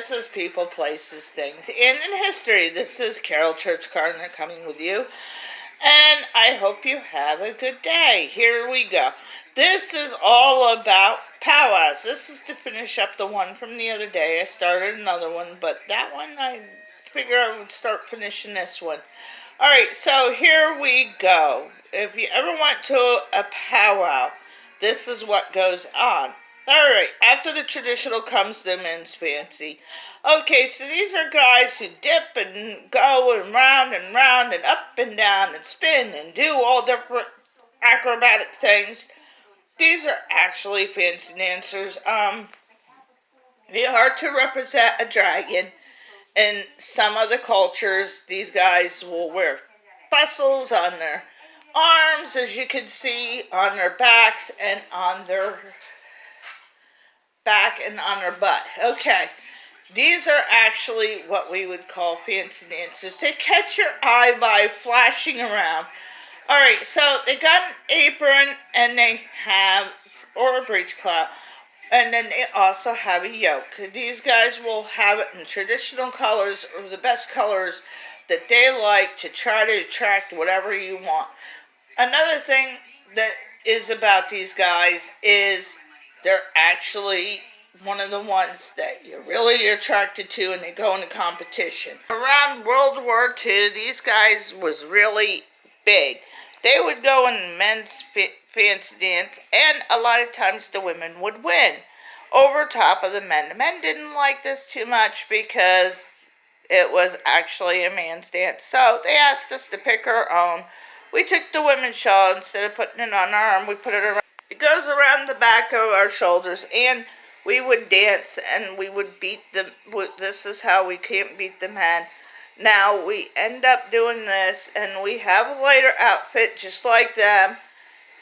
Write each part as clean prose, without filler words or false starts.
this is People, Places, Things, and in History. This is Carol Church Gardner coming with you, and I hope you have a good day. Here we go. This is all about powwows. This is to finish up the one from the other day. I started another one, but that one I figured I would start finishing this one. Alright, so here we go. If you ever went to a powwow, this is what goes on. Alright, after the traditional comes the men's fancy. Okay, so these are guys who dip and go and round and round and up and down and spin and do all different acrobatic things. These are actually fancy dancers. They are to represent a dragon. In some of the cultures, these guys will wear bustles on their arms, as you can see, on their backs, and on their back and on their butt. Okay, these are actually what we would call fancy dancers. They catch your eye by flashing around. Alright, so they got an apron and they have, or a breechclout, and then they also have a yoke. These guys will have it in traditional colors, or the best colors that they like, to try to attract whatever you want. Another thing that is about these guys is they're actually one of the ones that you're really attracted to, and they go into competition. Around World War II, these guys was really big. They would go in men's fancy dance, and a lot of times the women would win over top of the men. The men didn't like this too much because it was actually a man's dance. So they asked us to pick our own. We took the women's shawl. Instead of putting it on our arm, we put it around. It goes around the back of our shoulders, and we would dance and we would beat them. This is how we can't beat the men. Now we end up doing this, and we have a lighter outfit just like them,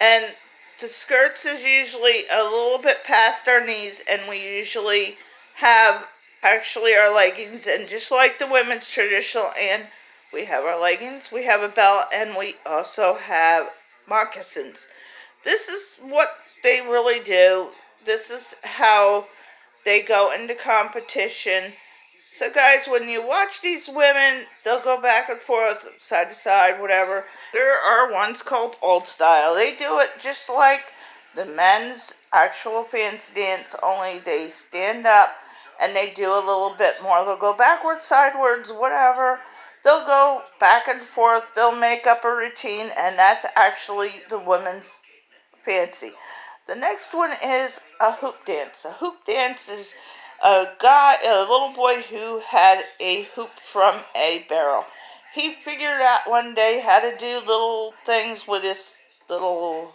and the skirts is usually a little bit past our knees, and we usually have actually our leggings, and just like the women's traditional, and we have our leggings, we have a belt, and we also have moccasins. This is what they really do. This is how they go into competition. So guys, when you watch these women, they'll go back and forth, side to side, whatever. There are ones called old style. They do it just like the men's actual fancy dance, only they stand up and they do a little bit more. They'll go backwards, sideways, whatever. They'll go back and forth. They'll make up a routine, and that's actually the women's fancy. The next one is a hoop dance. A hoop dance is a little boy who had a hoop from a barrel. He figured out one day how to do little things with his little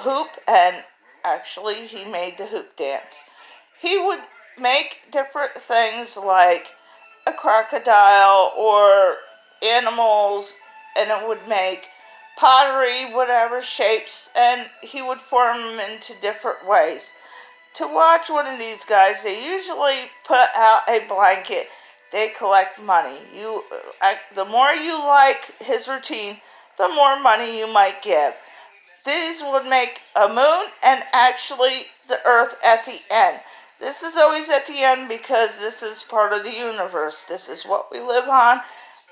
hoop, and actually he made the hoop dance. He would make different things like a crocodile or animals, and it would make pottery, whatever shapes, and he would form them into different ways. To watch one of these guys, they usually put out a blanket. They collect money. The more you like his routine, the more money you might give. These would make a moon and actually the earth at the end. This is always at the end because this is part of the universe. This is what we live on,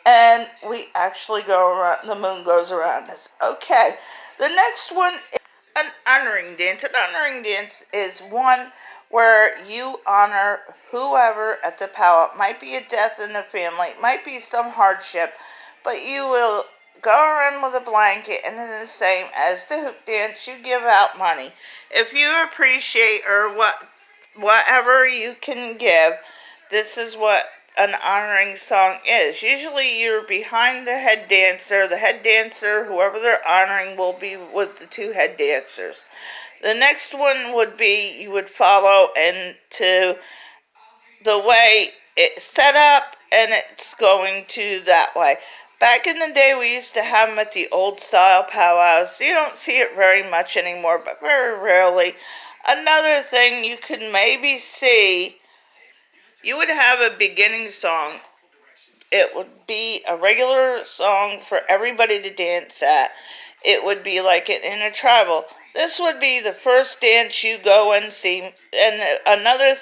and we actually go around. The moon goes around us. Okay, the next one is an honoring dance. An honoring dance is one where you honor whoever at the powwow. It might be a death in the family, it might be some hardship, but you will go around with a blanket, and then the same as the hoop dance, you give out money. If you appreciate or whatever you can give, this is what an honoring song is. Usually you're behind the head dancer. The head dancer, whoever they're honoring, will be with the two head dancers. The next one would be, you would follow into the way it's set up, and it's going to that way. Back in the day, we used to have them at the old style powwows. You don't see it very much anymore, but very rarely. Another thing you could maybe see, you would have a beginning song. It would be a regular song for everybody to dance at. It would be like in a tribal. This would be the first dance you go and see. And another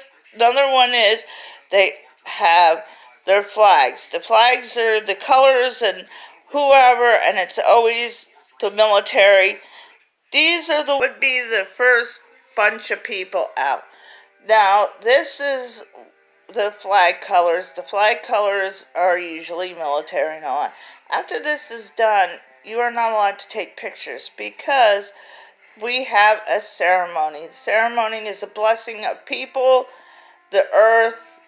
one is they have their flags. The flags are the colors and whoever, and it's always the military. These are the would be the first bunch of people out. Now, this is the flag colors. The flag colors are usually military and all that. After this is done, you are not allowed to take pictures because we have a ceremony. The ceremony is a blessing of people, the earth,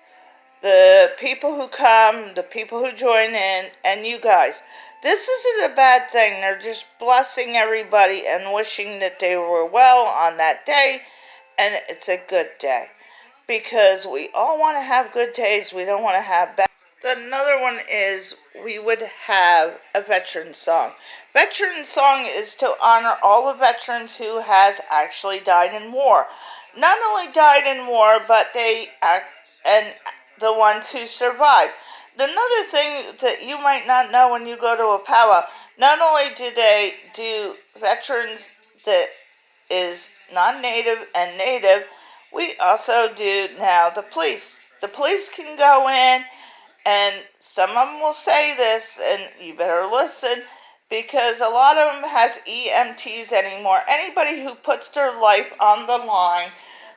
the people who come, the people who join in, and you guys. This isn't a bad thing. They're just blessing everybody and wishing that they were well on that day, and it's a good day. Because we all want to have good days. We don't want to have bad. Another one is we would have a veteran song. Veteran song is to honor all the veterans who has actually died in war. Not only died in war, but they act and the ones who survived. Another thing that you might not know when you go to a powwow, not only do they do veterans that is non-native and native, we also do now the police. The police can go in, and some of them will say this, and you better listen, because a lot of them has EMTs anymore. Anybody who puts their life on the line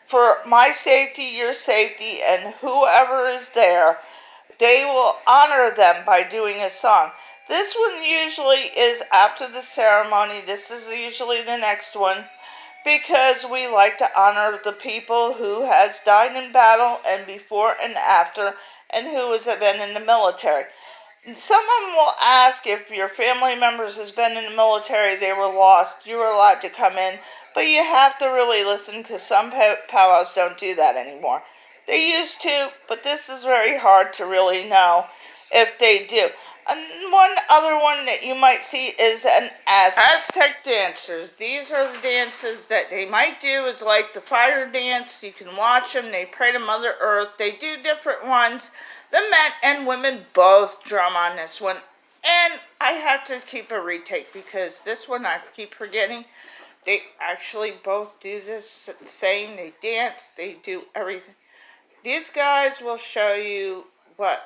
for my safety, your safety, and whoever is there, they will honor them by doing a song. This one usually is after the ceremony. This is usually the next one, because we like to honor the people who has died in battle and before and after, and who has been in the military. Some of them will ask if your family members has been in the military, they were lost, you were allowed to come in, but you have to really listen because some powwows don't do that anymore. They used to, but this is very hard to really know if they do. And one other one that you might see is an Aztec dancers. These are the dances that they might do is like the fire dance. You can watch them. They pray to Mother Earth. They do different ones. The men and women both drum on this one. And I had to keep a retake because this one I keep forgetting. They actually both do this same. They dance. They do everything. These guys will show you what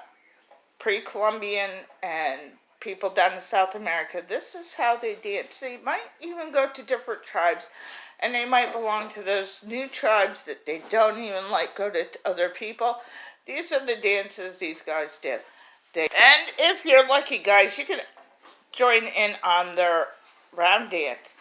pre-Columbian and people down in South America, this is how they dance. They might even go to different tribes, and they might belong to those new tribes that they don't even like go to other people. These are the dances these guys do. And if you're lucky, guys, you can join in on their round dance.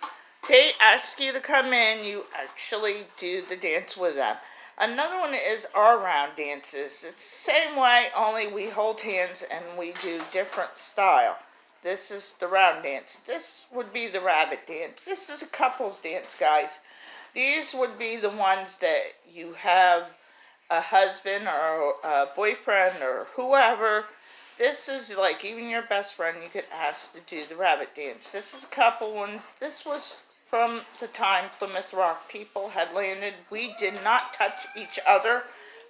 They ask you to come in, you actually do the dance with them. Another one is our round dances. It's the same way, only we hold hands and we do different style. This is the round dance. This would be the rabbit dance. This is a couples dance, guys. These would be the ones that you have a husband or a boyfriend or whoever. This is like even your best friend you could ask to do the rabbit dance. This is a couple ones. This was from the time Plymouth Rock people had landed. We did not touch each other.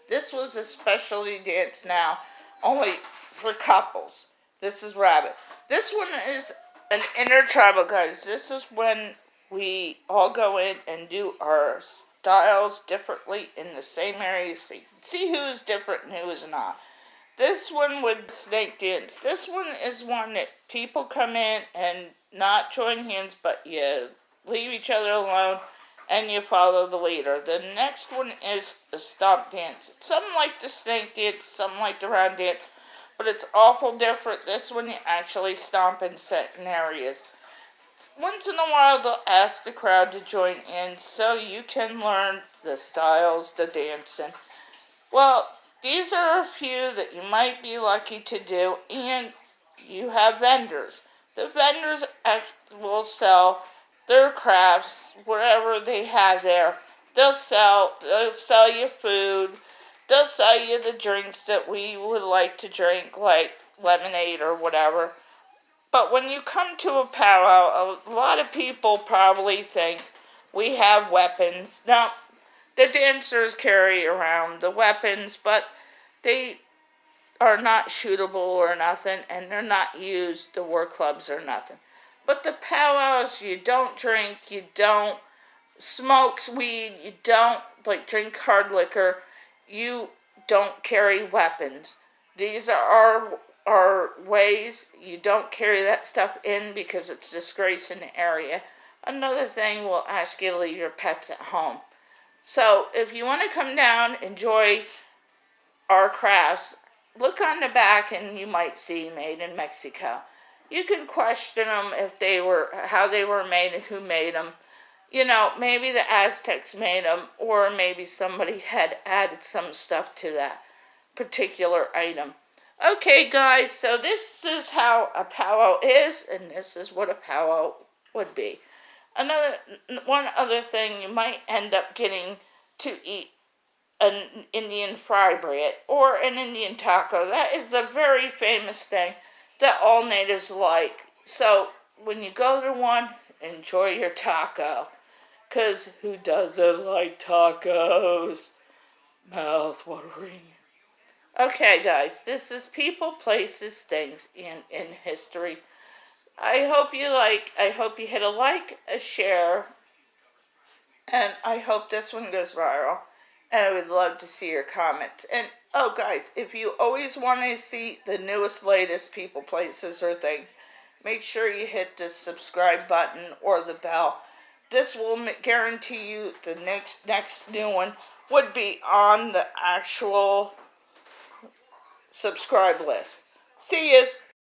This was a specialty dance now, only for couples. This is rabbit. This one is an intertribal, guys. This is when we all go in and do our styles differently in the same areas so you can see who is different and who is not. This one would snake dance. This one is one that people come in and not join hands, but you leave each other alone and you follow the leader. The next one is a stomp dance. Some like the snake dance, some like the round dance, but it's awful different. This one you actually stomp in certain areas. Once in a while they'll ask the crowd to join in so you can learn the styles, the dancing. Well, these are a few that you might be lucky to do, and you have vendors. The vendors will sell their crafts, whatever they have there. They'll sell you food. They'll sell you the drinks that we would like to drink, like lemonade or whatever. But when you come to a powwow, a lot of people probably think we have weapons. Now, the dancers carry around the weapons, but they are not shootable or nothing, and they're not used, the war clubs or nothing. But the powwows, you don't drink, you don't smoke weed, you don't drink hard liquor. You don't carry weapons. These are our ways. You don't carry that stuff in because it's disgrace in the area. Another thing, we'll ask you to leave your pets at home. So if you want to come down, enjoy our crafts, look on the back and you might see made in Mexico. You can question them if they were, how they were made and who made them. You know, maybe the Aztecs made them, or maybe somebody had added some stuff to that particular item. Okay, guys, so this is how a powwow is, and this is what a powwow would be. One other thing, you might end up getting to eat an Indian fry bread or an Indian taco. That is a very famous thing that all natives like. So when you go to one, enjoy your taco. Because who doesn't like tacos? Mouth watering. Okay, guys, this is people, places, things in history. I hope you hit a like, a share, and I hope this one goes viral. And I would love to see your comments. And, oh, guys, if you always want to see the newest, latest people, places, or things, make sure you hit the subscribe button or the bell. This will guarantee you the next new one would be on the actual subscribe list. See yous.